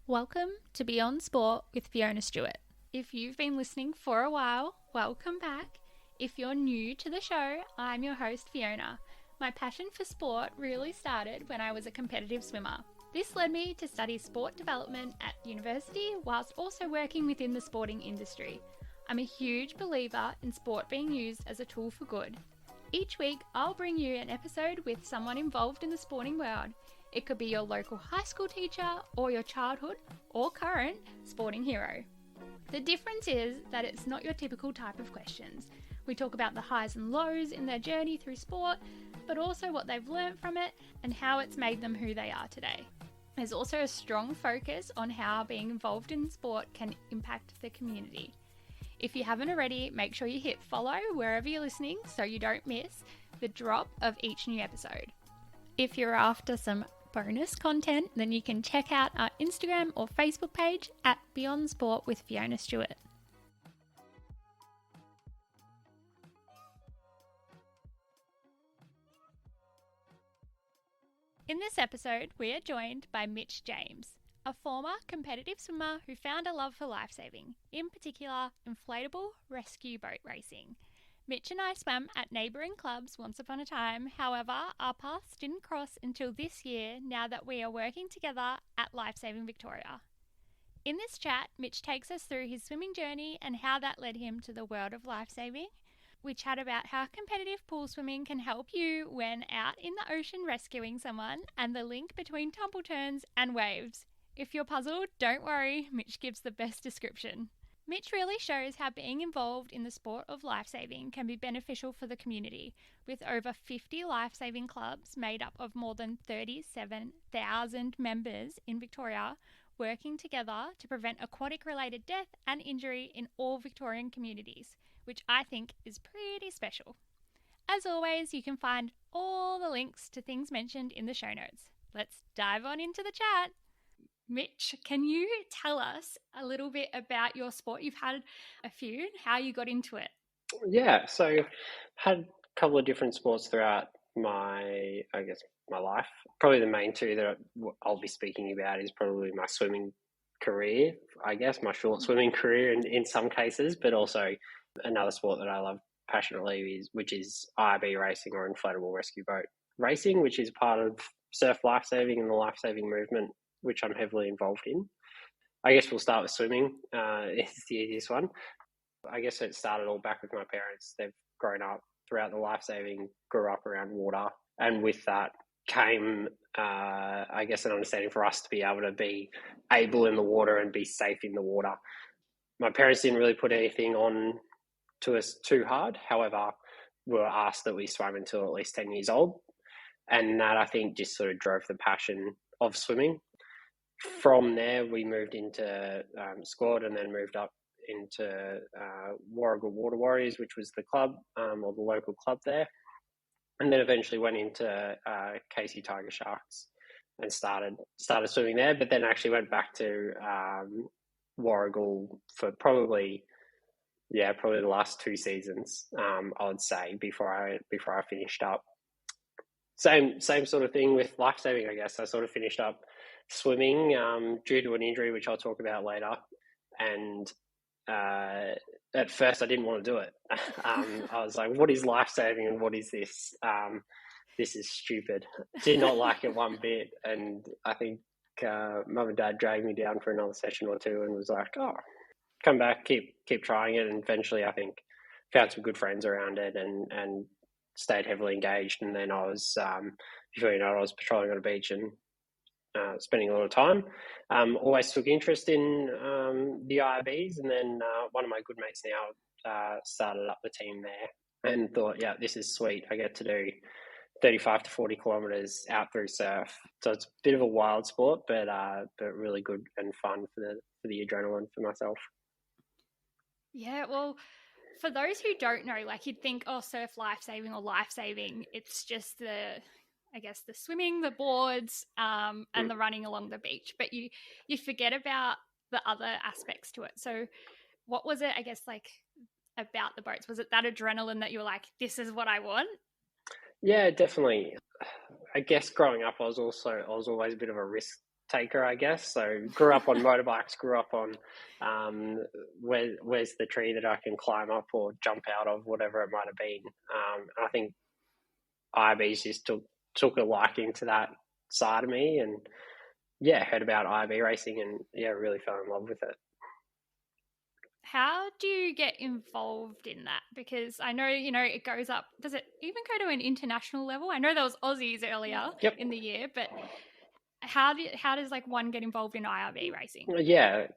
Welcome to Beyond Sport with Fiona Stewart. If you've been listening for a while, welcome back. If you're new to the show, I'm your host Fiona. My passion for sport really started when I was a competitive swimmer. This led me to study sport development at university whilst also working within the sporting industry. I'm a huge believer in sport being used as a tool for good. Each week, I'll bring you an episode with someone involved in the sporting world. It could be your local high school teacher or your childhood or current sporting hero. The difference is that it's not your typical type of questions. We talk about the highs and lows in their journey through sport, but also what they've learned from it and how it's made them who they are today. There's also a strong focus on how being involved in sport can impact the community. If you haven't already, make sure you hit follow wherever you're listening so you don't miss the drop of each new episode. If you're after some bonus content, then you can check out our Instagram or Facebook page at Beyond Sport with Fiona Stewart. In this episode, we are joined by Mitch James, a former competitive swimmer who found a love for lifesaving, in particular inflatable rescue boat racing. Mitch and I swam at neighbouring clubs once upon a time. However, our paths didn't cross until this year now that we are working together at Lifesaving Victoria. In this chat, Mitch takes us through his swimming journey and how that led him to the world of lifesaving. We chat about how competitive pool swimming can help you when out in the ocean rescuing someone and the link between tumble turns and waves. If you're puzzled, don't worry, Mitch gives the best description. Mitch really shows how being involved in the sport of lifesaving can be beneficial for the community, with over 50 lifesaving clubs made up of more than 37,000 members in Victoria working together to prevent aquatic-related death and injury in all Victorian communities, which I think is pretty special. As always, you can find all the links to things mentioned in the show notes. Let's dive on into the chat. Mitch, can you tell us a little bit about your sport? You've had a few, how you got into it. Yeah, so had a couple of different sports throughout my life. Probably the main two that I'll be speaking about is probably my swimming career, my short swimming career in some cases, but also another sport that I love passionately which is IRB racing or inflatable rescue boat racing, which is part of surf lifesaving and the lifesaving movement, which I'm heavily involved in. I guess we'll start with swimming. It's the easiest one. I guess it started all back with my parents. They've grown up throughout the lifesaving, grew up around water. And with that came, an understanding for us to be able to be able in the water and be safe in the water. My parents didn't really put anything on to us too hard. However, we were asked that we swam until at least 10 years old. And that, I think, just sort of drove the passion of swimming. From there, we moved into squad and then moved up into Warrigal Water Warriors, which was the club or the local club there. And then eventually went into Casey Tiger Sharks and started swimming there, but then actually went back to Warrigal for probably the last 2 seasons, I would say, before I finished up. Same sort of thing with lifesaving, I guess. I sort of finished up swimming due to an injury, which I'll talk about later. And at first I didn't want to do it. I was like, what is lifesaving and what is this? This is stupid. Did not like it one bit. And I think mum and dad dragged me down for another session or two and was like, oh, come back, keep trying it. And eventually I think found some good friends around it and stayed heavily engaged. And then I was, before you know it, I was patrolling on a beach and spending a lot of time. Always took interest in the IRBs, and then one of my good mates now started up the team there and thought, yeah, this is sweet. I get to do 35 to 40 kilometres out through surf. So it's a bit of a wild sport, but really good and fun for the adrenaline for myself. Yeah, well, for those who don't know, like you'd think, oh, surf lifesaving or lifesaving, it's just the swimming, the boards, and the running along the beach. But you forget about the other aspects to it. So what was it, I guess, like about the boats? Was it that adrenaline that you were like, this is what I want? Yeah, definitely. I guess growing up, I was always a bit of a risk taker, I guess. So grew up on motorbikes, grew up on where's the tree that I can climb up or jump out of, whatever it might have been. I think IBs just took a liking to that side of me, and heard about IB racing and really fell in love with it. How do you get involved in that? Because I know, it goes up. Does it even go to an international level? I know there was Aussies earlier in the year, but how does one get involved in IRB racing? Yeah,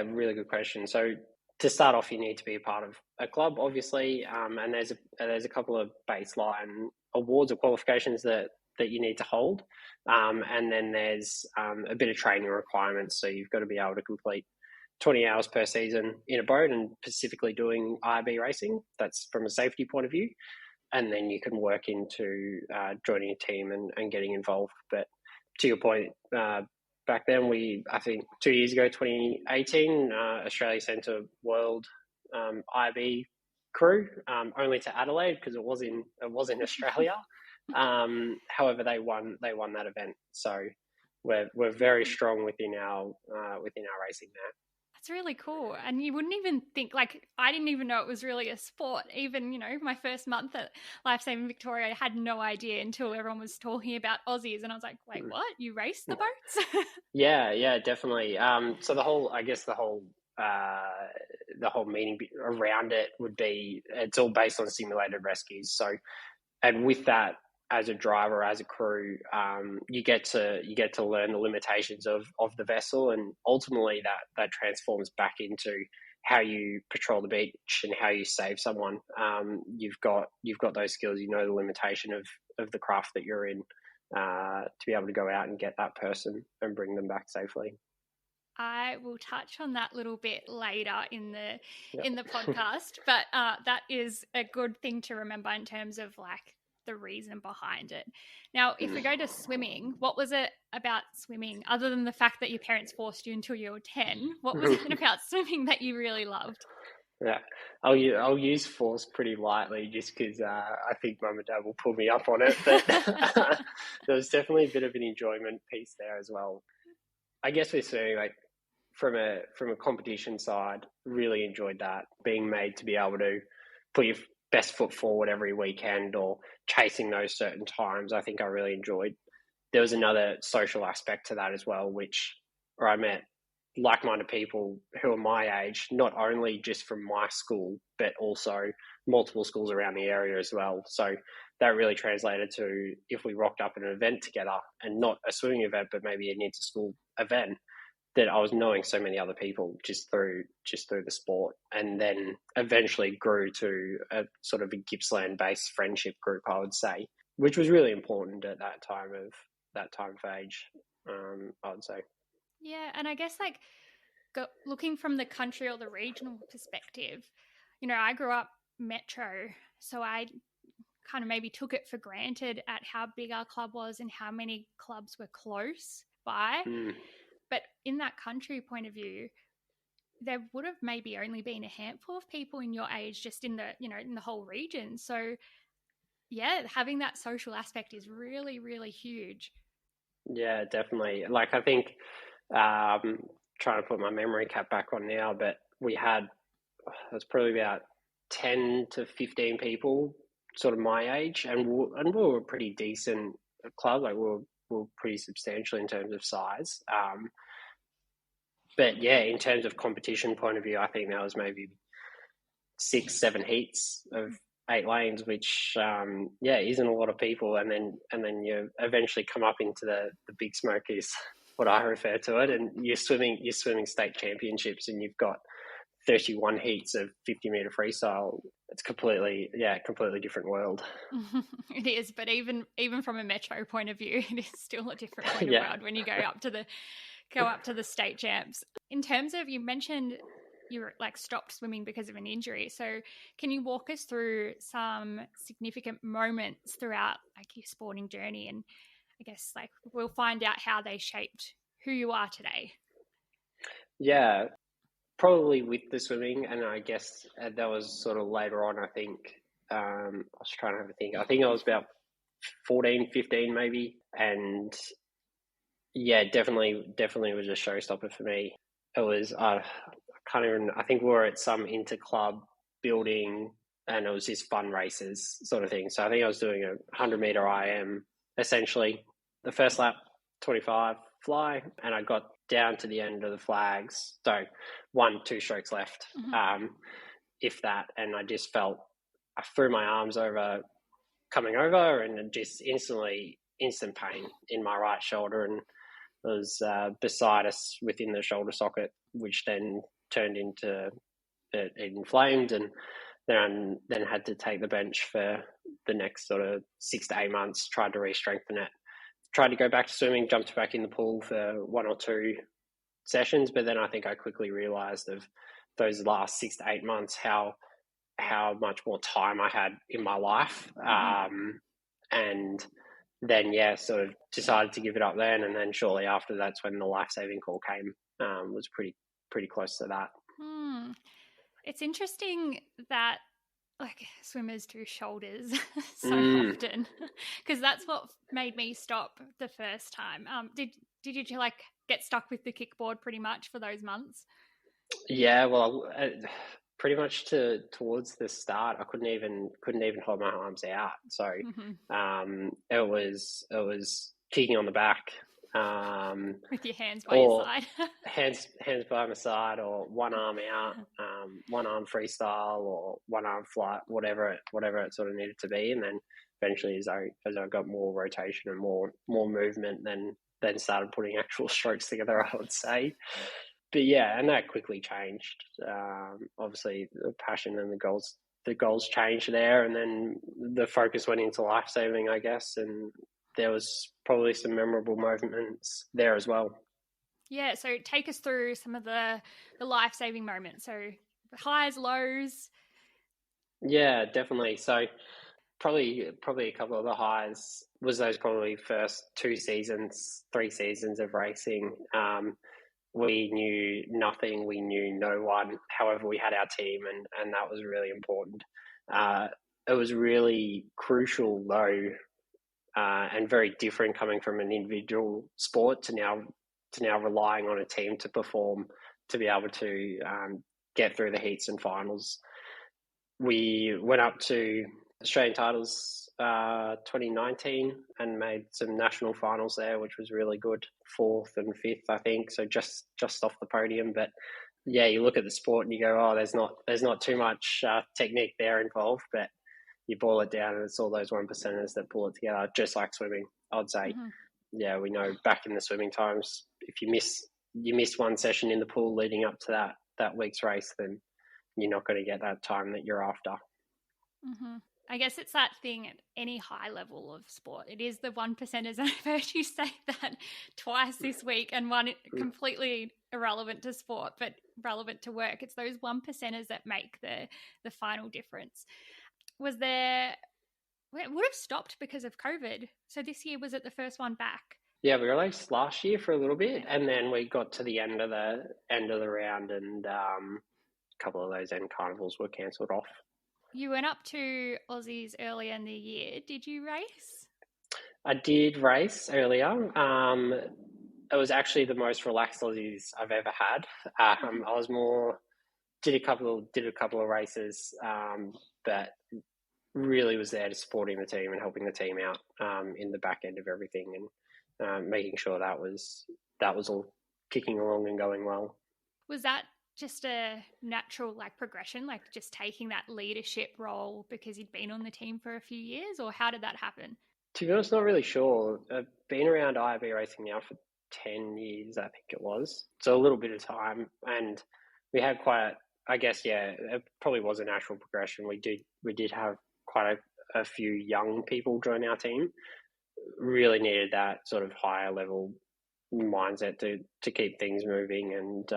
really good question. So to start off, you need to be a part of a club, obviously, and there's a couple of baseline awards or qualifications that you need to hold, and then there's a bit of training requirements. So you've got to be able to complete 20 hours per season in a boat and specifically doing IRB racing. That's from a safety point of view. And then you can work into joining a team and getting involved. But to your point, back then, I think 2 years ago, 2018, Australia sent a world IRB crew only to Adelaide because it was in Australia. However, they won that event. So we're very strong within our racing there. That's really cool. And you wouldn't even think, I didn't even know it was really a sport. Even, my first month at Lifesaving Victoria, I had no idea until everyone was talking about Aussies. And I was like, wait, what? You race the boats? Yeah, definitely. So the whole meaning around it would be, it's all based on simulated rescues. So, and with that, as a driver, as a crew, you get to learn the limitations of the vessel, and ultimately that transforms back into how you patrol the beach and how you save someone. You've got those skills. You know the limitation of the craft that you're in to be able to go out and get that person and bring them back safely. I will touch on that a little bit later in the podcast, but that is a good thing to remember in terms of the reason behind it. Now, if we go to swimming, what was it about swimming, other than the fact that your parents forced you until you were 10? What was it about swimming that you really loved? Yeah, I'll use force pretty lightly just because I think Mum and Dad will pull me up on it. But there was definitely a bit of an enjoyment piece there as well. I guess with swimming, from a competition side, really enjoyed that, being made to be able to put your best foot forward every weekend or chasing those certain times. I think I really enjoyed. There was another social aspect to that as well, where I met like-minded people who are my age, not only just from my school, but also multiple schools around the area as well. So that really translated to, if we rocked up at an event together, and not a swimming event, but maybe an inter-school event, that I was knowing so many other people just through the sport, and then eventually grew to a sort of a Gippsland-based friendship group, I would say, which was really important at that time of age, I would say. Yeah, and I guess looking from the country or the regional perspective, I grew up metro, so I kind of maybe took it for granted at how big our club was and how many clubs were close by. But in that country point of view, there would have maybe only been a handful of people in your age just in the, in the whole region. So yeah, having that social aspect is really, really huge. Yeah, definitely. I think, trying to put my memory cap back on now, but we had, it was probably about 10 to 15 people sort of my age, and we were a pretty decent club. We were pretty substantial in terms of size. But yeah, in terms of competition point of view, I think that was maybe 6-7 heats of 8 lanes, which isn't a lot of people. And then you eventually come up into the big smoke, is what I refer to it, and you're swimming state championships, and you've got 31 heats of 50-meter freestyle. It's completely different world. It is, but even from a metro point of view, it is still a different point of world when you go up to the state champs. In terms of, you mentioned you were stopped swimming because of an injury. So can you walk us through some significant moments throughout your sporting journey, and I guess we'll find out how they shaped who you are today? Yeah, probably with the swimming, and I guess that was sort of later on. I think I was trying to have a think. I think I was about 14, 15 maybe, and Yeah, definitely was a showstopper for me. It was I can't even. I think we were at some inter-club building, and it was this fun races sort of thing. So I think I was doing a 100-meter IM essentially. The first lap, 25 fly, and I got down to the end of the flags. So 2 strokes left, if that, and I just felt I threw my arms over coming over, and just instant pain in my right shoulder, and was beside us within the shoulder socket, which then turned into it inflamed, and then had to take the bench for the next sort of 6 to 8 months. Tried to re-strengthen it. Tried to go back to swimming, jumped back in the pool for 1 or 2 sessions, but then I think I quickly realised of those last 6 to 8 months how much more time I had in my life, and then sort of decided to give it up then, and then shortly after that's when the life-saving call came. Was pretty close to that. It's interesting that like swimmers do shoulders so often, because that's what made me stop the first time. Did you like get stuck with the kickboard pretty much for those months? Yeah, well, pretty much towards the start, I couldn't even hold my arms out. So it was kicking on the back, with your hands by your side. hands by my side, or one arm out, one arm freestyle, or one arm flight, whatever it sort of needed to be. And then eventually, as I got more rotation and more movement, then started putting actual strokes together, I would say. But yeah, and that quickly changed. Obviously, the passion and the goals changed there, and then the focus went into life-saving, I guess, and there was probably some memorable moments there as well. Yeah, so take us through some of the life-saving moments. So highs, lows. Yeah, definitely. So probably a couple of the highs was those probably first 3 seasons of racing. We knew nothing, we knew no one. However, we had our team, and that was really important. It was really crucial, though, and very different coming from an individual sport to now relying on a team to perform, to be able to get through the heats and finals. We went up to Australian titles 2019 and made some national finals there, which was really good. 4th and 5th, I think, so just off the podium. But yeah, you look at the sport and you go, oh, there's not too much technique there involved, but you boil it down and it's all those 1%ers that pull it together, just like swimming, I'd say. Yeah, we know back in the swimming times, if you miss one session in the pool leading up to that week's race, then you're not going to get that time that you're after. I guess it's that thing at any high level of sport. It is the 1%ers. I've heard you say that twice this week, and one completely irrelevant to sport, but relevant to work. It's those 1%ers that make the final difference. It would have stopped because of COVID. So this year, was it the first one back? Yeah, we raced last year for a little bit, and then we got to the end of the round, and a couple of those end carnivals were cancelled off. You went up to Aussies earlier in the year. Did you race? I did race earlier. It was actually the most relaxed Aussies I've ever had. I was did a couple of races, but really was there to supporting the team and helping the team out in the back end of everything, and making sure that was all kicking along and going well. Was that just a natural progression, just taking that leadership role because you'd been on the team for a few years, or how did that happen? To be honest, not really sure. I've been around IRB racing now for 10 years, I think it was. So a little bit of time, and we had it probably was a natural progression. We did have quite a few young people join our team. Really needed that sort of higher level mindset to keep things moving and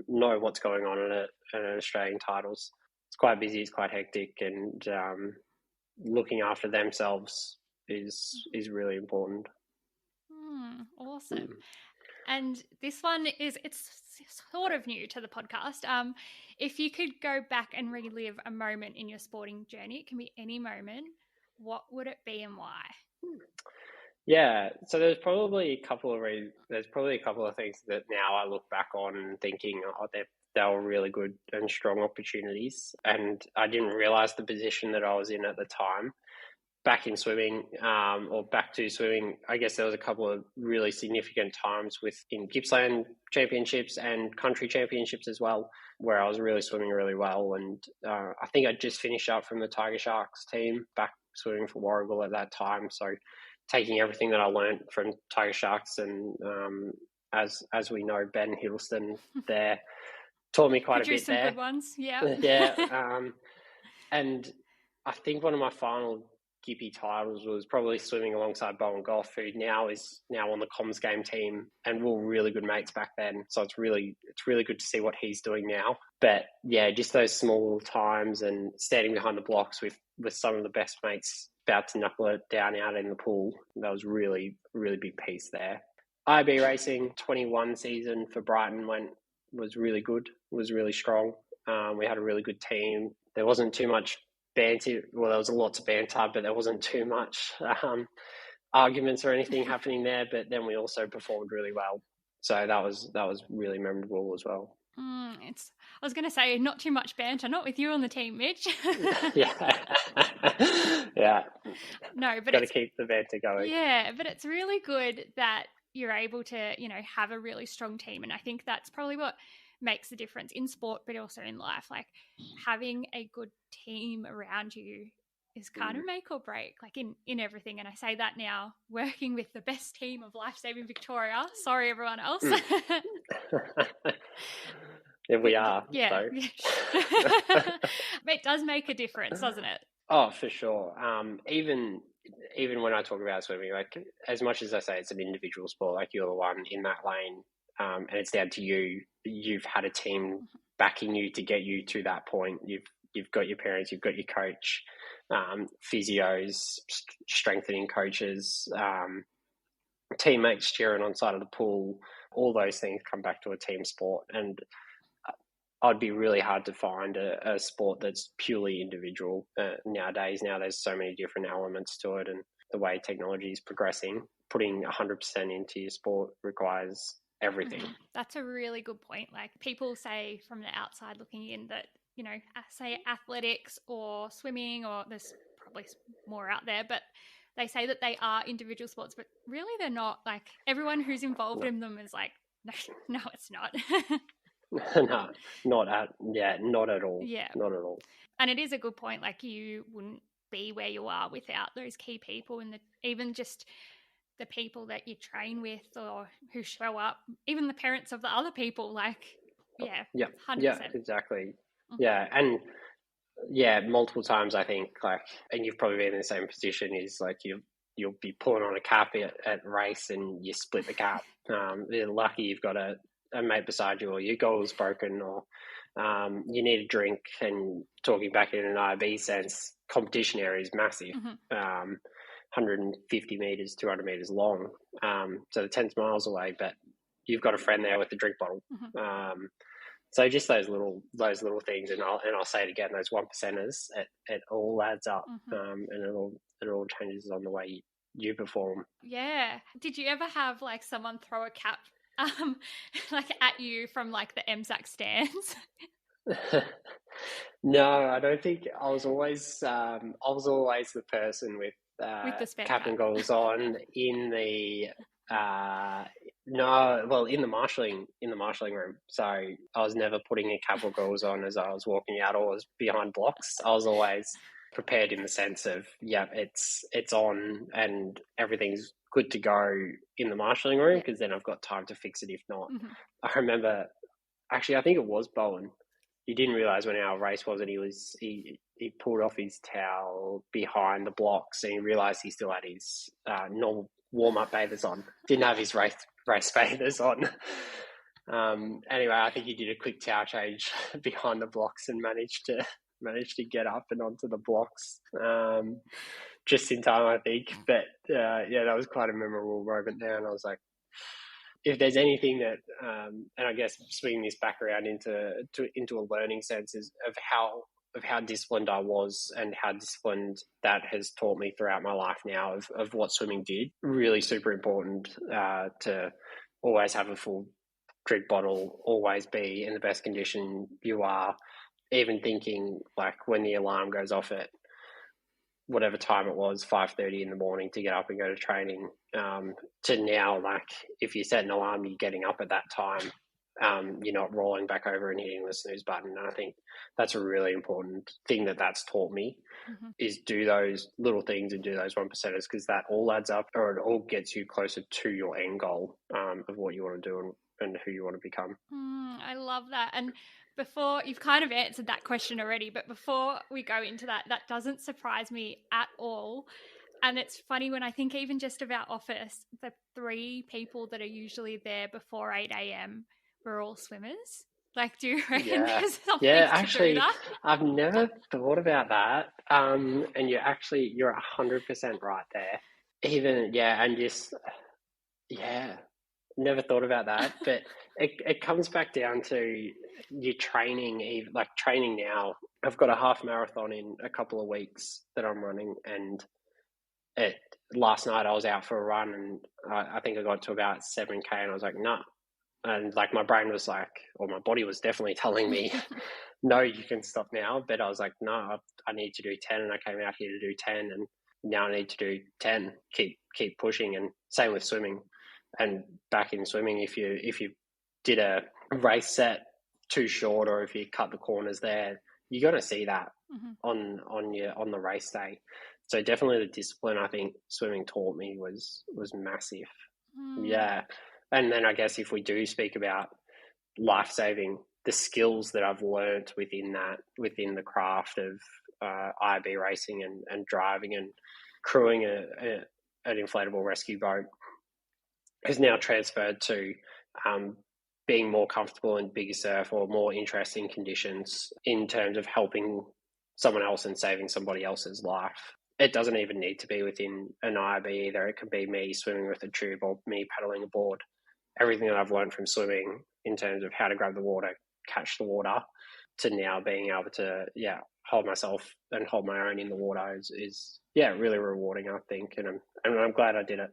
know what's going on in an Australian titles. It's quite busy, it's quite hectic, and looking after themselves is really important. Awesome. And this one it's sort of new to the podcast. If you could go back and relive a moment in your sporting journey, it can be any moment, what would it be and why? Yeah, so there's probably a couple of things that now I look back on and thinking, oh, they were really good and strong opportunities, and I didn't realize the position that I was in at the time. Back in swimming, or back to swimming, I guess there was a couple of really significant times in Gippsland championships and country championships as well, where I was really swimming really well. And I think I just finished up from the Tiger Sharks team, back swimming for Warragul at that time. So taking everything that I learned from Tiger Sharks and as we know, Ben Hiddleston there taught me quite a bit some there. Good ones, yeah. Yeah, and I think one of my final Gippy titles was probably swimming alongside Bowen Goff, who now on the comms game team, and we were really good mates back then. So it's really good to see what he's doing now. But yeah, just those small times and standing behind the blocks with some of the best mates about to knuckle it down out in the pool. That was really big piece there. IB racing 21 season for Brighton was really good, was really strong. We had a really good team. There wasn't too much banter. Well, there was lots of banter, but there wasn't too much arguments or anything happening there. But then we also performed really well, so that was really memorable as well. I was going to say, not too much banter, not with you on the team, Mitch. Yeah. Yeah. No, but got to keep the banter going. Yeah, but it's really good that you're able to, have a really strong team, and I think that's probably what makes the difference in sport, but also in life. Like having a good team around you is kind of make or break, like in everything. And I say that now, working with the best team of Lifesaving Victoria. Sorry, everyone else. Yeah, we are. Yeah. So. It does make a difference, doesn't it? Oh, for sure. Even when I talk about swimming, like as much as I say it's an individual sport, like you're the one in that lane, and it's down to you. You've had a team backing you to get you to that point. You've got your parents, you've got your coach, physios, strengthening coaches, teammates cheering on side of the pool. All those things come back to a team sport, and I'd be really hard to find a sport that's purely individual nowadays. Now there's so many different elements to it, and the way technology is progressing, putting 100% into your sport requires everything. That's a really good point. Like people say from the outside looking in that, say athletics or swimming, or there's probably more out there, but they say that they are individual sports, but really they're not. Like everyone who's involved in them is like, no, it's not. No, not at all. Yeah, not at all. And it is a good point. Like you wouldn't be where you are without those key people, and even just the people that you train with or who show up, even the parents of the other people. Like, yeah, 100%. Yeah, exactly. Yeah, and multiple times I think, like, and you've probably been in the same position, is like you'll be pulling on a cap at race and you split the cap. You're lucky you've got a mate beside you, or your goal's broken, or you need a drink. And talking back in an IB sense, competition area is massive. 150 meters, 200 meters long. So the 10's miles away, but you've got a friend there with a drink bottle. So just those little things, and I'll say it again, those 1%ers, it all adds up, and it all changes on the way you perform. Yeah. Did you ever have like someone throw a cap like at you from like the MSAC stands? No, I don't think. I was always the person with the spare cap and goggles on in the in the marshalling room. So I was never putting a cap or goggles on as I was walking out or was behind blocks. I was always prepared in the sense of, it's on and everything's good to go in the marshalling room, because then I've got time to fix it if not. I remember, actually, I think it was Bowen. He didn't realise when our race was, and he pulled off his towel behind the blocks, and he realised he still had his normal warm-up bathers on. Didn't have his race bathers on. Anyway, I think he did a quick towel change behind the blocks and managed to get up and onto the blocks just in time, I think. But that was quite a memorable moment there, and I was like, if there's anything that, and I guess swinging this back around into a learning sense, is of how how disciplined I was and how disciplined that has taught me throughout my life now of what swimming did. Really super important to always have a full drink bottle, always be in the best condition you are, even thinking like when the alarm goes off at whatever time it was, 5:30 in the morning to get up and go to training, to now, like if you set an alarm, you're getting up at that time. You're not rolling back over and hitting the snooze button. And I think that's a really important thing that's taught me is do those little things and do those 1%ers, because that all adds up, or it all gets you closer to your end goal of what you want to do and who you want to become. I love that. And before, you've kind of answered that question already, but before we go into that, that doesn't surprise me at all. And it's funny when I think even just of our office, the 3 people that are usually there before 8 a.m. we're all swimmers. Like, do you reckon there's something to do that? I've never thought about that. And you're 100% right there. Even, and just, never thought about that. But it comes back down to your training, like training now. I've got a half marathon in a couple of weeks that I'm running, and last night I was out for a run, and I think I got to about 7K, and I was like, nah. And like my brain was like, or my body was definitely telling me, no, you can stop now. But I was like, no, I need to do 10, and I came out here to do 10, and now I need to do 10. Keep pushing, and same with swimming. And back in swimming, if you did a race set too short, or if you cut the corners there, you got to see that on the race day. So definitely the discipline I think swimming taught me was massive. Yeah. And then I guess if we do speak about life-saving, the skills that I've learned within the craft of IB racing and driving and crewing an inflatable rescue boat has now transferred to being more comfortable in bigger surf or more interesting conditions in terms of helping someone else and saving somebody else's life. It doesn't even need to be within an IB either. It could be me swimming with a tube or me paddling a board. Everything that I've learned from swimming in terms of how to grab the water, catch the water, to now being able to, hold myself and hold my own in the water is really rewarding, I think. And I'm glad I did it.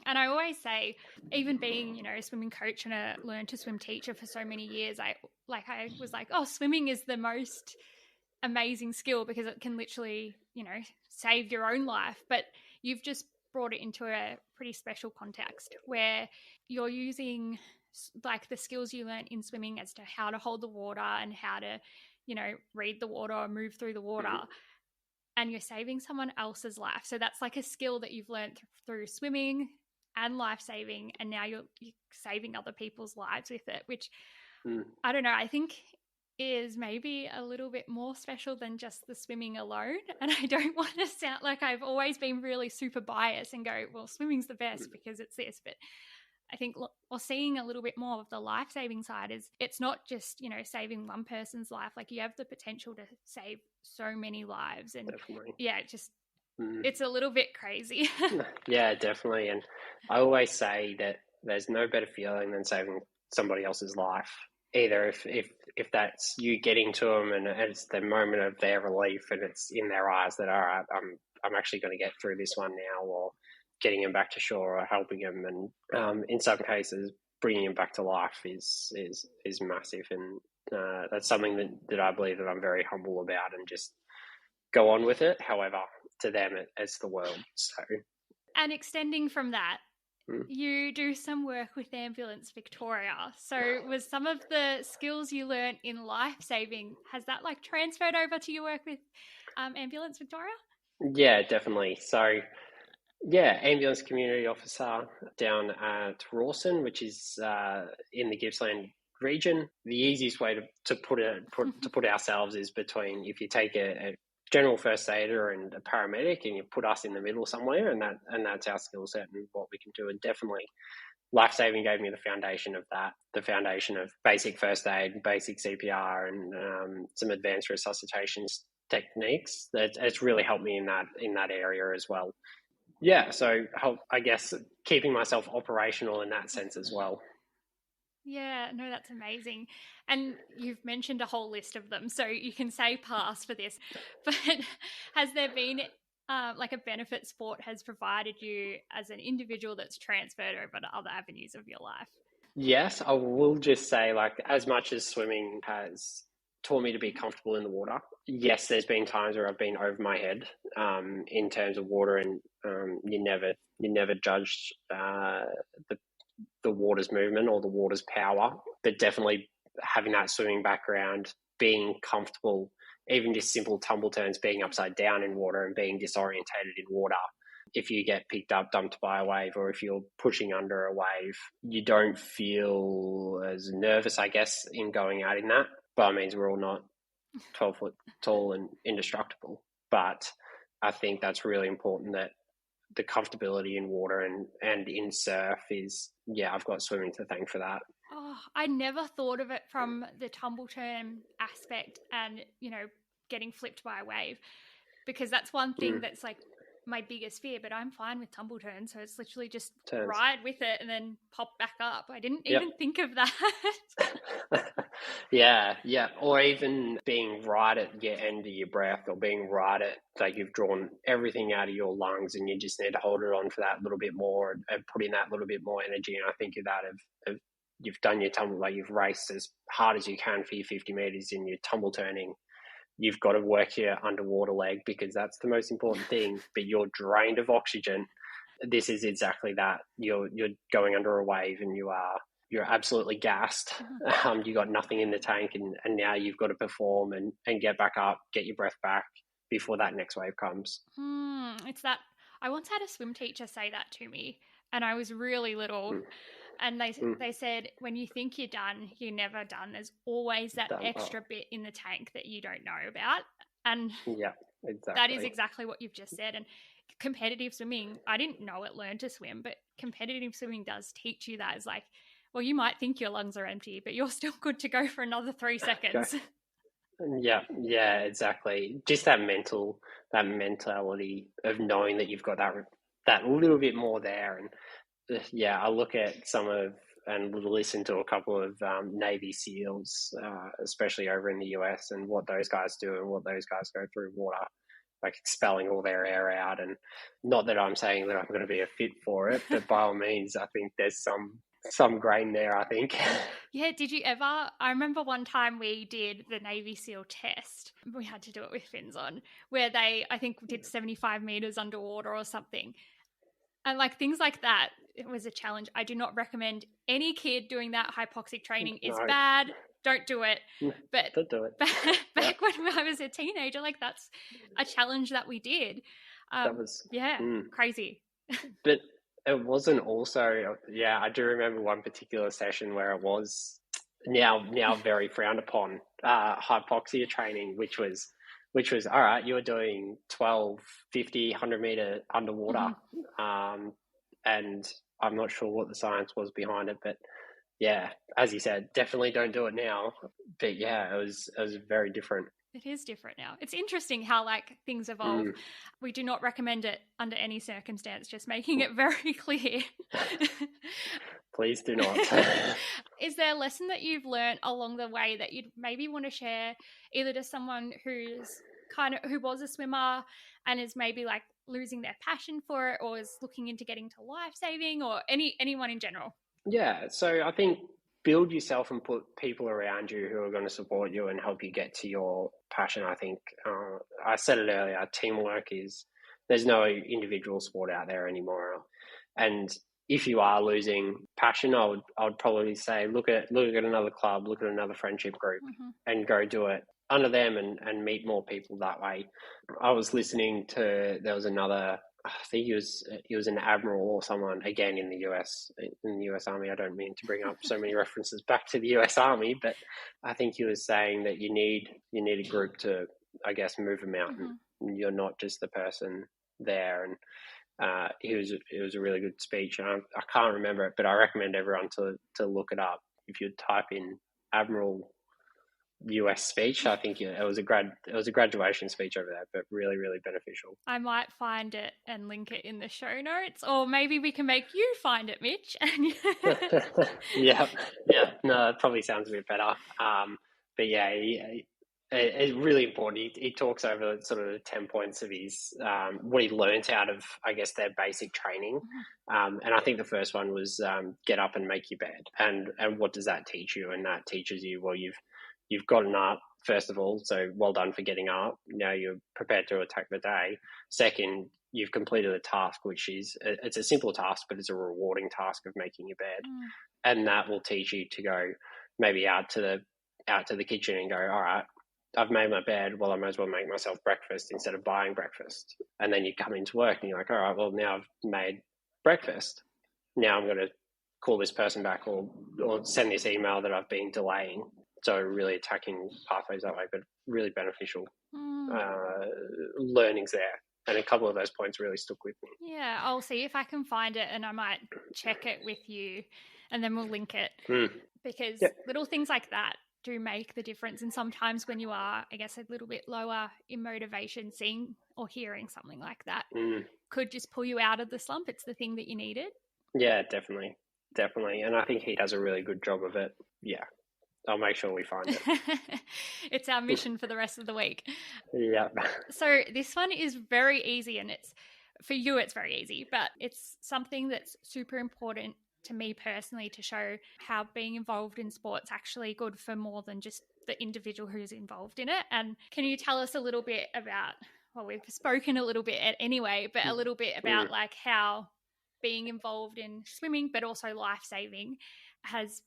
And I always say, even being, a swimming coach and a learn to swim teacher for so many years, I was like, oh, swimming is the most amazing skill because it can literally, save your own life. But you've just brought it into a pretty special context where you're using like the skills you learned in swimming as to how to hold the water and how to, read the water or move through the water. And you're saving someone else's life. So that's like a skill that you've learned through swimming and life-saving, and now you're saving other people's lives with it, which I don't know, I think is maybe a little bit more special than just the swimming alone. And I don't want to sound like I've always been really super biased and go, well, swimming's the best because it's this, but I think or seeing a little bit more of the life-saving side is it's not just, saving one person's life. Like you have the potential to save so many lives. And definitely. It's a little bit crazy. Yeah, definitely. And I always say that there's no better feeling than saving somebody else's life. Either if that's you getting to them and it's the moment of their relief and it's in their eyes that, all right, I'm actually going to get through this one now, or getting them back to shore or helping them. And in some cases, bringing them back to life is massive. And that's something that I believe that I'm very humble about and just go on with it. However, to them, it's the world. So, and extending from that, you do some work with Ambulance Victoria. So was some of the skills you learned in life-saving, has that like transferred over to your work with Ambulance Victoria? Yeah, definitely. So, ambulance community officer down at Rawson, which is in the Gippsland region. The easiest way to put ourselves is between, if you take a general first aider and a paramedic and you put us in the middle somewhere, and that's our skill set and what we can do. And definitely life-saving gave me the foundation of that, the foundation of basic first aid, basic CPR, and some advanced resuscitation techniques. It's really helped me in that area as well. Yeah, so I guess keeping myself operational in that sense as well. Yeah, no, that's amazing. And you've mentioned a whole list of them, so you can say pass for this. But has there been like a benefit sport has provided you as an individual that's transferred over to other avenues of your life? Yes, I will just say, like, as much as swimming has taught me to be comfortable in the water, yes, there's been times where I've been over my head in terms of water, and you never judge the the water's movement or the water's power, but definitely having that swimming background, being comfortable, even just simple tumble turns, being upside down in water and being disorientated in water. If you get picked up, dumped by a wave, or if you're pushing under a wave, you don't feel as nervous, I guess, in going out in that. By means, we're all not 12 foot tall and indestructible. But I think that's really important, that the comfortability in water and in surf is, yeah, I've got swimming to thank for that. Oh, I never thought of it from the tumble turn aspect and, getting flipped by a wave, because that's one thing that's like my biggest fear, but I'm fine with tumble turns. So it's literally just Turns. ride with it and then pop back up. I didn't Yep. even think of that. Yeah. Or even being right at your end of your breath, or being right at, like, you've drawn everything out of your lungs and you just need to hold it on for that little bit more and put in that little bit more energy. And I think of that of you've done your tumble, like you've raced as hard as you can for your 50 meters in your tumble turning. You've got to work your underwater leg, because that's the most important thing, but you're drained of oxygen. This is exactly that. You're going under a wave and you're absolutely gassed. You got nothing in the tank, and now you've got to perform and get back up, get your breath back before that next wave comes. It's that I once had a swim teacher say that to me, and I was really little. And they said, when you think you're done, you're never done. There's always that extra bit in the tank that you don't know about. And yeah, exactly. that is exactly what you've just said. And competitive swimming, I didn't know it learned to swim, but competitive swimming does teach you that. It's like, well, you might think your lungs are empty, but you're still good to go for another 3 seconds. Yeah, exactly. Just that mentality of knowing that you've got that little bit more there. And yeah, I look at and listen to a couple of Navy SEALs, especially over in the US, and what those guys do and what those guys go through water, like expelling all their air out. And not that I'm saying that I'm going to be a fit for it, but by all means, I think there's some grain there, I think. Yeah, did you ever? I remember one time we did the Navy SEAL test. We had to do it with fins on, where they, I think, did 75 meters underwater or something. And like things like that, it was a challenge. I do not recommend any kid doing that. Hypoxic training is bad. Don't do it. But don't do it. Back when I was a teenager, like that's a challenge that we did. That was crazy. But it wasn't also, yeah, I do remember one particular session where it was now very frowned upon, hypoxia training, which was all right, you're doing 12, 50, 100 meter underwater. And I'm not sure what the science was behind it, but yeah, as you said, definitely don't do it now. But yeah, it was very different. It is different now. It's interesting how like things evolve. We do not recommend it under any circumstance, just making it very clear. Please do not. Is there a lesson that you've learned along the way that you'd maybe want to share either to someone who was a swimmer and is maybe like losing their passion for it, or is looking into getting to lifesaving, or anyone in general? Yeah, so I think build yourself and put people around you who are going to support you and help you get to your passion. I think I said it earlier, teamwork there's no individual sport out there anymore. And if you are losing passion, I would probably say look at another club, look at another friendship group, and go do it under them and meet more people that way. I was listening to, there was another, I think he was an admiral or someone, again in the US Army. I don't mean to bring up so many references back to the US Army, but I think he was saying that you need a group to, I guess, move a mountain. You're not just the person there. And it was a really good speech. And I can't remember it, but I recommend everyone to look it up. If you type in Admiral US speech. I think it was a graduation speech over there, but really, really beneficial. I might find it and link it in the show notes, or maybe we can make you find it, Mitch. Yeah. No, it probably sounds a bit better. But yeah, it's really important. He talks over sort of the 10 points of his what he learnt out of, I guess, their basic training. And I think the first one was get up and make your bed. And what does that teach you? And that teaches you, well, you've gotten up, first of all, so well done for getting up. Now you're prepared to attack the day. Second, you've completed a task, which is it's a simple task, but it's a rewarding task of making your bed, and that will teach you to go maybe out to the kitchen and go, all right, I've made my bed. Well, I might as well make myself breakfast instead of buying breakfast. And then you come into work and you're like, all right, well, now I've made breakfast. Now I'm going to call this person back or send this email that I've been delaying. So really attacking pathways that way, but really beneficial learnings there. And a couple of those points really stuck with me. Yeah, I'll see if I can find it and I might check it with you and then we'll link it. Because little things like that do make the difference. And sometimes when you are, I guess, a little bit lower in motivation, seeing or hearing something like that could just pull you out of the slump. It's the thing that you needed. Yeah, definitely. And I think he does a really good job of it. Yeah. I'll make sure we find it. It's our mission for the rest of the week. Yeah. So this one is very easy, and for you it's very easy, but it's something that's super important to me personally to show how being involved in sport's actually good for more than just the individual who's involved in it. And can you tell us a little bit about, well, we've spoken a little bit anyway, but a little bit about like how being involved in swimming, but also life-saving has,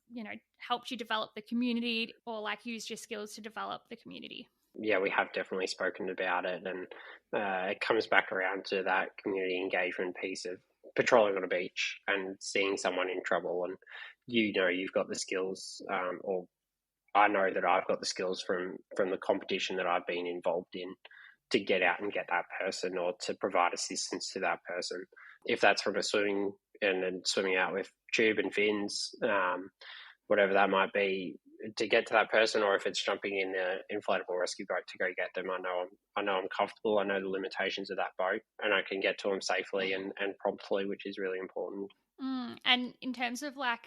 helped you develop the community or like used your skills to develop the community? Yeah, we have definitely spoken about it, and it comes back around to that community engagement piece of patrolling on a beach and seeing someone in trouble, and you've got the skills, or I know that I've got the skills from the competition that I've been involved in to get out and get that person or to provide assistance to that person. If that's from a swimming and then swimming out with tube and fins, whatever that might be, to get to that person, or if it's jumping in the inflatable rescue boat to go get them, I know I'm comfortable. I know the limitations of that boat, and I can get to them safely and promptly, which is really important. And in terms of like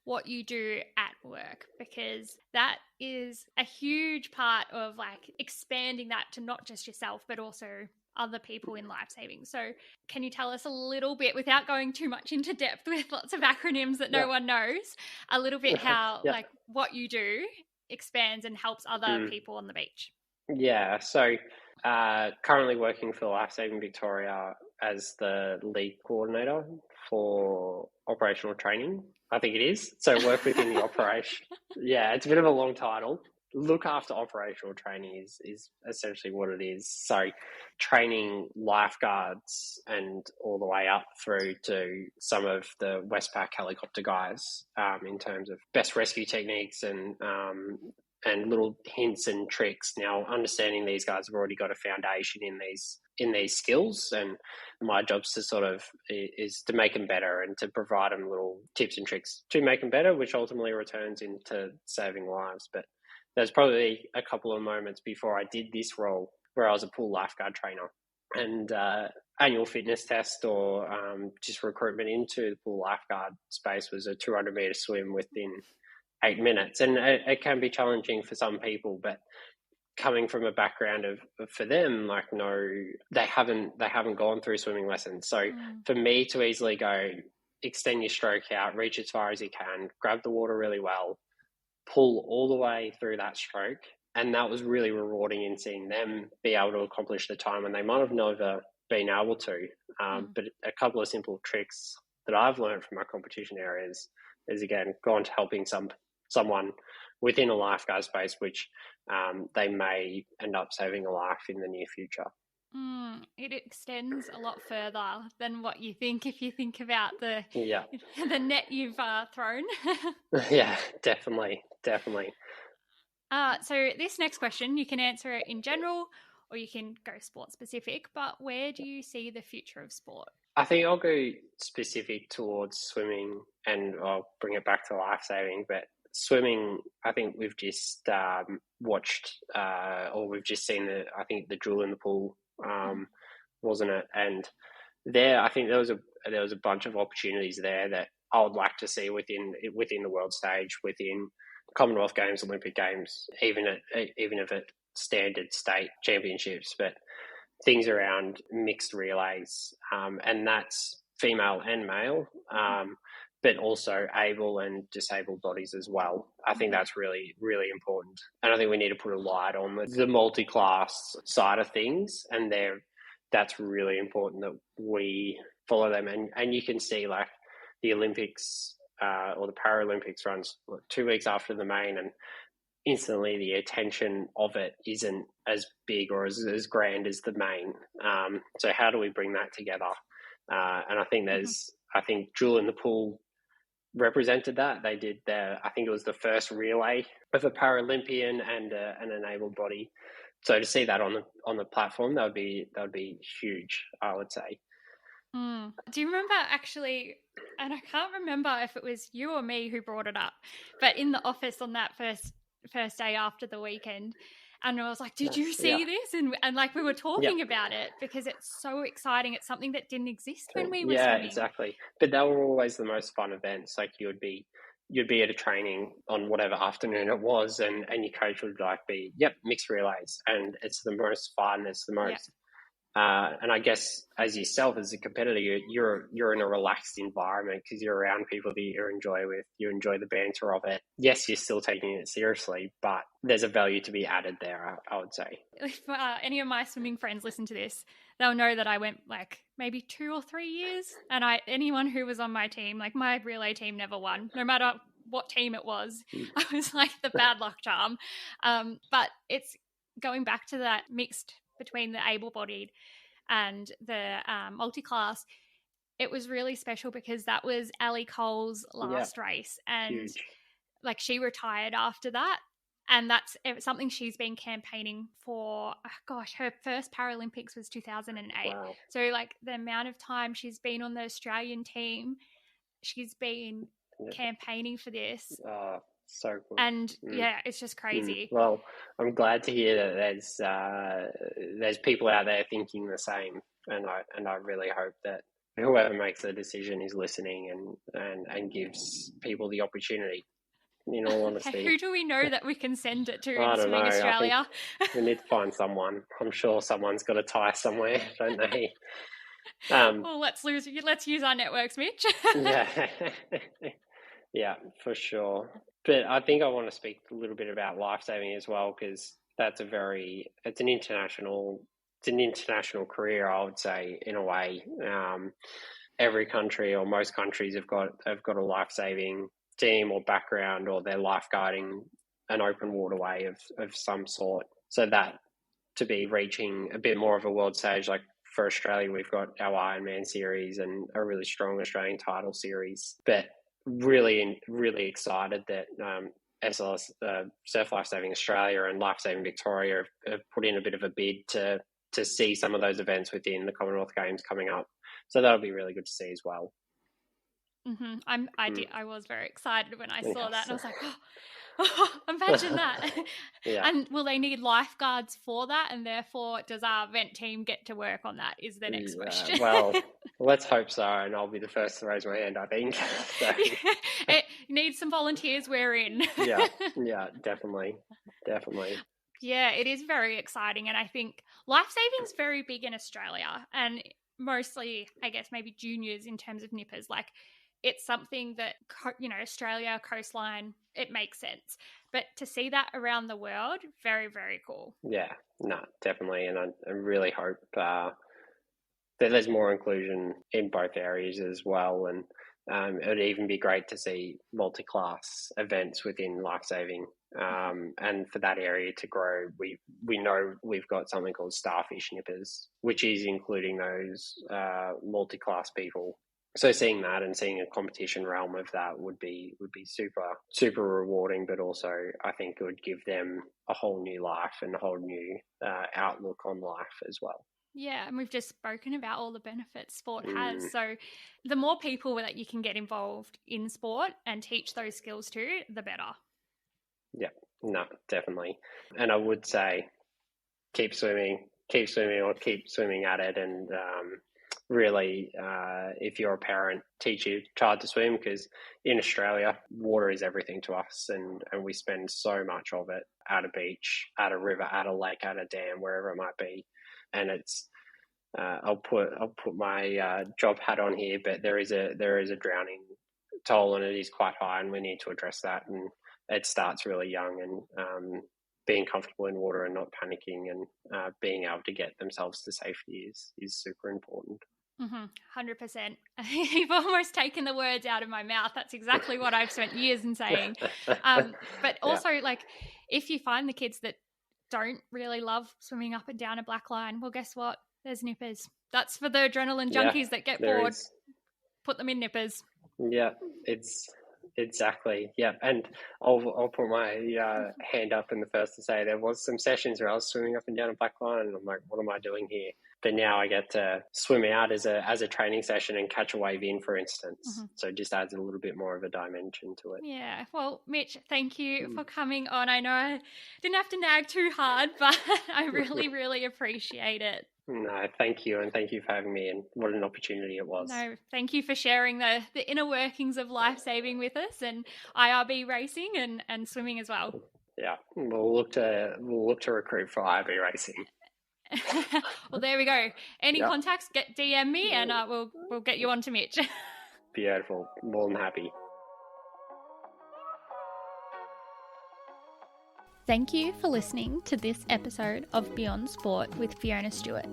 what you do at work, because that is a huge part of like expanding that to not just yourself, but also other people in life saving. So can you tell us a little bit, without going too much into depth with lots of acronyms that no one knows, a little bit how like what you do expands and helps other people on the beach? Yeah, so currently working for Lifesaving Victoria as the lead coordinator for operational training, I think it is. So work within the operation. Yeah, it's a bit of a long title. Look after operational training is essentially what it is. So training lifeguards and all the way up through to some of the Westpac helicopter guys in terms of best rescue techniques and little hints and tricks. Now, understanding these guys have already got a foundation in these skills, and my job's is to make them better and to provide them little tips and tricks to make them better, which ultimately returns into saving lives. But there's probably a couple of moments before I did this role where I was a pool lifeguard trainer, and annual fitness test or just recruitment into the pool lifeguard space was a 200-meter swim within 8 minutes, and it can be challenging for some people, but coming from a background of for them, like, no, they haven't gone through swimming lessons. So for me to easily go, extend your stroke out, reach as far as you can, grab the water really well, pull all the way through that stroke, and that was really rewarding in seeing them be able to accomplish the time, and they might have never been able to. But a couple of simple tricks that I've learned from my competition areas is again gone to helping someone within a lifeguard space, which they may end up saving a life in the near future. It extends a lot further than what you think if you think about the net you've thrown. Yeah, definitely. So this next question, you can answer it in general or you can go sport specific, but where do you see the future of sport? I think I'll go specific towards swimming, and I'll bring it back to life saving, but swimming, I think we've just watched, or we've just seen the drill in the pool, wasn't it? And there, I think there was a bunch of opportunities there that I would like to see within the world stage, within Commonwealth Games, Olympic Games, even if it standard state championships, but things around mixed relays, and that's female and male, but also able and disabled bodies as well. I think that's really, really important. And I think we need to put a light on the multi-class side of things, and that's really important that we follow them. And you can see like the Olympics or the Paralympics runs 2 weeks after the main, and instantly the attention of it isn't as big or as grand as the main. So how do we bring that together? And I think I think Jewel in the Pool represented that. They did I think it was the first relay of a Paralympian and an able body. So to see that on the platform, that would be huge, I would say. Do you remember actually, and I can't remember if it was you or me who brought it up, but in the office on that first day after the weekend, and I was like, did you see this? And like we were talking about it because it's so exciting. It's something that didn't exist when we were swimming. Exactly. But they were always the most fun events. Like you'd be at a training on whatever afternoon it was, and your coach would be mixed relays, and it's the most fun. It's the most and I guess as yourself as a competitor, you're in a relaxed environment because you're around people that you enjoy with. You enjoy the banter of it. Yes, you're still taking it seriously, but there's a value to be added there, I would say. If any of my swimming friends listen to this, they'll know that I went like maybe 2 or 3 years, and anyone who was on my team, like my relay team, never won, no matter what team it was. I was like the bad luck charm. But it's going back to that mixed between the able-bodied and the multi-class. It was really special because that was Ali Cole's last race, and huge. like she retired after that, and that's something she's been campaigning for. Her first Paralympics was 2008. Wow. So like the amount of time she's been on the Australian team, she's been campaigning for this. So cool. And it's just crazy. Well, I'm glad to hear that there's people out there thinking the same, and I really hope that whoever makes the decision is listening and gives people the opportunity. In all honesty, who do we know that we can send it to in Swimming Australia? We need to find someone. I'm sure someone's got a tie somewhere, don't they? Well, let's use our networks, Mitch. Yeah, for sure. But I think I want to speak a little bit about lifesaving as well, because it's an international career, I would say, in a way. Every country or most countries have got a lifesaving team or background, or they're lifeguarding an open waterway of some sort. So that to be reaching a bit more of a world stage, like for Australia, we've got our Ironman series and a really strong Australian title series. But really, really excited that SLS, Surf Lifesaving Australia and Lifesaving Victoria have put in a bit of a bid to see some of those events within the Commonwealth Games coming up. So that'll be really good to see as well. I was very excited when I saw that, and I was like, imagine that. And will they need lifeguards for that? And therefore, does our event team get to work on that? Is the next question. Well, let's hope so, and I'll be the first to raise my hand, I think. So. It needs some volunteers. We're in. Yeah, definitely. Yeah, it is very exciting, and I think lifesaving is very big in Australia, and mostly, I guess, maybe juniors in terms of nippers. Like, it's something that, Australia, coastline, it makes sense. But to see that around the world, very, very cool. Yeah, no, definitely. And I really hope that there's more inclusion in both areas as well. And it would even be great to see multi-class events within lifesaving. And for that area to grow, we know we've got something called starfish nippers, which is including those multi-class people. So seeing that and seeing a competition realm of that would be super, super rewarding, but also I think it would give them a whole new life and a whole new outlook on life as well. Yeah, and we've just spoken about all the benefits sport has. So the more people that you can get involved in sport and teach those skills to, the better. Yeah, no, definitely. And I would say keep swimming or keep swimming at it. And really, if you're a parent, teach your child to swim, because in Australia, water is everything to us, and we spend so much of it at a beach, at a river, at a lake, at a dam, wherever it might be. And it's I'll put my job hat on here, but there is a drowning toll, and it is quite high, and we need to address that. And it starts really young, and being comfortable in water and not panicking, and being able to get themselves to safety is super important. 100%. You've almost taken the words out of my mouth. That's exactly what I've spent years in saying. But also, like, if you find the kids that don't really love swimming up and down a black line, well, guess what? There's nippers. That's for the adrenaline junkies that get bored. Put them in nippers. Yeah, it's exactly. Yeah, and I'll put my hand up in the first to say there was some sessions where I was swimming up and down a black line, and I'm like, what am I doing here? But now I get to swim out as a training session and catch a wave in, for instance. So it just adds a little bit more of a dimension to it. Yeah. Well, Mitch, thank you for coming on. I know I didn't have to nag too hard, but I really, really appreciate it. No, thank you, and thank you for having me, and what an opportunity it was. No, thank you for sharing the inner workings of lifesaving with us, and IRB racing and swimming as well. Yeah, we'll look to recruit for IRB racing. Well, there we go. Any contacts, DM me, and we'll get you on to Mitch. Beautiful. More than happy. Thank you for listening to this episode of Beyond Sport with Fiona Stewart.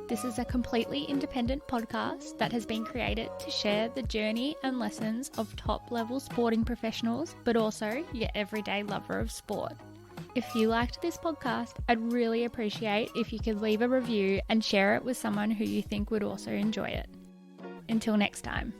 This is a completely independent podcast that has been created to share the journey and lessons of top-level sporting professionals, but also your everyday lover of sport. If you liked this podcast, I'd really appreciate if you could leave a review and share it with someone who you think would also enjoy it. Until next time.